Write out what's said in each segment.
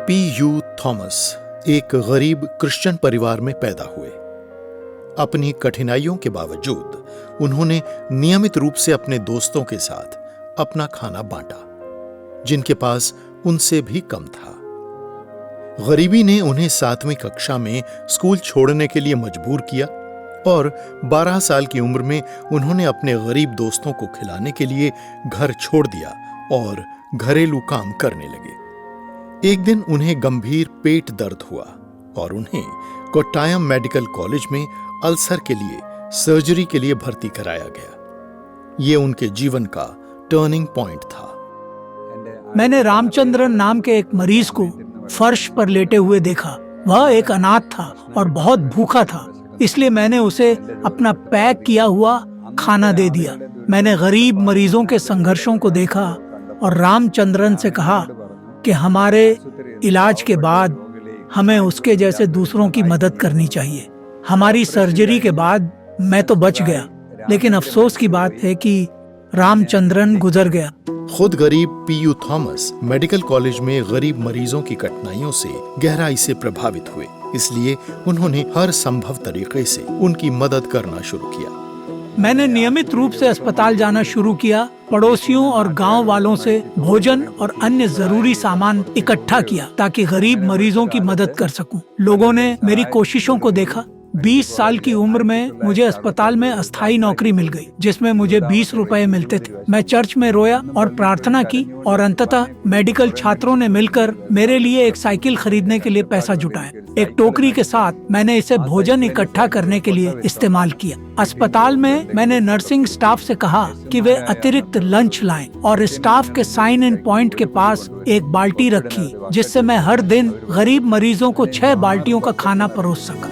P.U. Thomas एक गरीब Christian परिवार में पैदा हुए। अपनी कठिनाइयों के बावजूद उन्होंने नियमित रूप से अपने दोस्तों के साथ अपना खाना बांटा, जिनके पास उनसे भी कम था। गरीबी ने उन्हें 7वीं कक्षा में स्कूल छोड़ने के लिए मजबूर किया और 12 साल की उम्र में उन्होंने अपने गरीब दोस्तों को खिलाने के लिए घर छोड़ दिया और घरेलू काम करने लगे। एक दिन उन्हें गंभीर पेट दर्द हुआ और उन्हें कोट्टायम मेडिकल कॉलेज में अल्सर के लिए सर्जरी के लिए भर्ती कराया गया। ये उनके जीवन का टर्निंग पॉइंट था। मैंने रामचंद्रन नाम के एक मरीज को फर्श पर लेटे हुए देखा। वह एक अनाथ था और बहुत भूखा था, इसलिए मैंने उसे अपना पैक किया हुआ खाना दे दिया। मैंने गरीब मरीजों के संघर्षों को देखा और रामचंद्रन से कहा कि हमारे इलाज के बाद हमें उसके जैसे दूसरों की मदद करनी चाहिए। हमारी सर्जरी के बाद मैं तो बच गया, लेकिन अफसोस की बात है कि रामचंद्रन गुजर गया। खुद गरीब P.U. थॉमस मेडिकल कॉलेज में गरीब मरीजों की कठिनाइयों से गहराई से प्रभावित हुए, इसलिए उन्होंने हर संभव तरीके से उनकी मदद करना शुरू किया। मैंने नियमित रूप से अस्पताल जाना शुरू किया, पड़ोसियों और गांव वालों से भोजन और अन्य जरूरी सामान इकट्ठा किया ताकि गरीब मरीजों की मदद कर सकूं। लोगों ने मेरी कोशिशों को देखा। 20 साल की उम्र में मुझे अस्पताल में अस्थायी नौकरी मिल गई, जिसमें मुझे 20 रुपए मिलते थे। मैं चर्च में रोया और प्रार्थना की और अंततः मेडिकल छात्रों ने मिलकर मेरे लिए एक साइकिल खरीदने के लिए पैसा जुटाया। एक टोकरी के साथ मैंने इसे भोजन इकट्ठा करने के लिए इस्तेमाल किया। अस्पताल में मैंने नर्सिंग स्टाफ से कहा कि वे अतिरिक्त लंच लाएं और स्टाफ के साइन इन पॉइंट के पास एक बाल्टी रखी, जिससे मैं हर दिन गरीब मरीजों को 6 बाल्टियों का खाना परोस सका।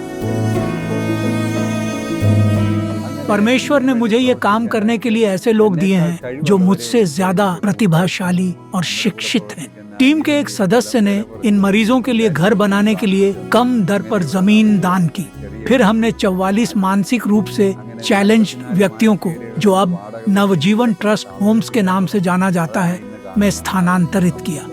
परमेश्वर ने मुझे ये काम करने के लिए ऐसे लोग दिए हैं जो मुझसे ज्यादा प्रतिभाशाली और शिक्षित हैं। टीम के एक सदस्य ने इन मरीजों के लिए घर बनाने के लिए कम दर पर जमीन दान की। फिर हमने 44 मानसिक रूप से चैलेंज्ड व्यक्तियों को, जो अब नवजीवन ट्रस्ट होम्स के नाम से जाना जाता है, में स्थानांतरित किया।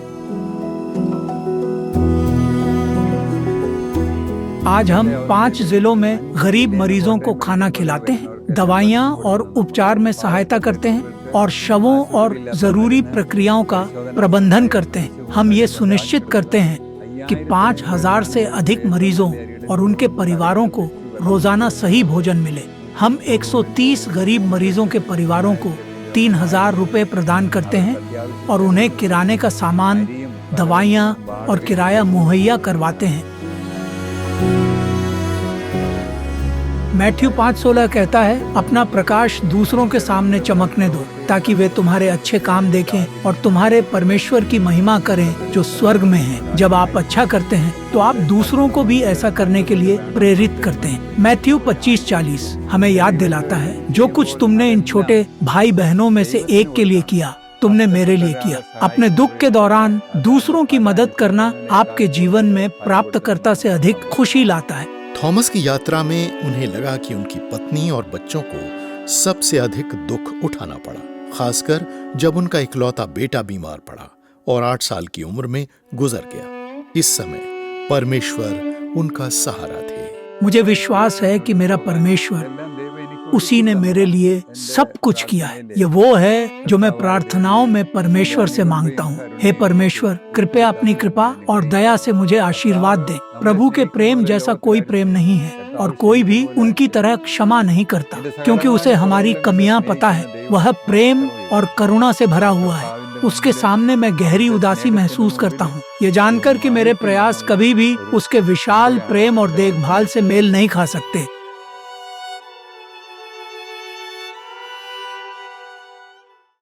आज हम 5 जिलों में गरीब मरीजों को खाना खिलाते हैं, दवाइयाँ और उपचार में सहायता करते हैं और शवों और जरूरी प्रक्रियाओं का प्रबंधन करते हैं। हम ये सुनिश्चित करते हैं कि 5000 से अधिक मरीजों और उनके परिवारों को रोजाना सही भोजन मिले। हम 130 गरीब मरीजों के परिवारों को 3000 रुपए प्रदान करते हैं और उन्हें किराने का सामान, दवाइयाँ और किराया मुहैया करवाते हैं। मैथ्यू 5:16 कहता है, अपना प्रकाश दूसरों के सामने चमकने दो ताकि वे तुम्हारे अच्छे काम देखें और तुम्हारे परमेश्वर की महिमा करें जो स्वर्ग में है। जब आप अच्छा करते हैं तो आप दूसरों को भी ऐसा करने के लिए प्रेरित करते हैं। मैथ्यू 25:40 हमें याद दिलाता है, जो कुछ तुमने इन छोटे भाई बहनों में से एक के लिए किया, तुमने मेरे लिए किया। अपने दुख के दौरान दूसरों की मदद करना आपके जीवन में प्राप्तकर्ता से अधिक खुशी लाता है। थॉमस की यात्रा में उन्हें लगा कि उनकी पत्नी और बच्चों को सबसे अधिक दुख उठाना पड़ा, खासकर जब उनका इकलौता बेटा बीमार पड़ा और 8 साल की उम्र में गुजर गया। इस समय परमेश्वर उनका सहारा थे। मुझे विश्वास है कि मेरा परमेश्वर, उसी ने मेरे लिए सब कुछ किया है। ये वो है जो मैं प्रार्थनाओं में परमेश्वर से मांगता हूँ। हे परमेश्वर, कृपया अपनी कृपा और दया से मुझे आशीर्वाद दे। प्रभु के प्रेम जैसा कोई प्रेम नहीं है और कोई भी उनकी तरह क्षमा नहीं करता, क्योंकि उसे हमारी कमियां पता है। वह प्रेम और करुणा से भरा हुआ है। उसके सामने मैं गहरी उदासी महसूस करता हूँ, ये जानकर कि मेरे प्रयास कभी भी उसके विशाल प्रेम और देखभाल से मेल नहीं खा सकते।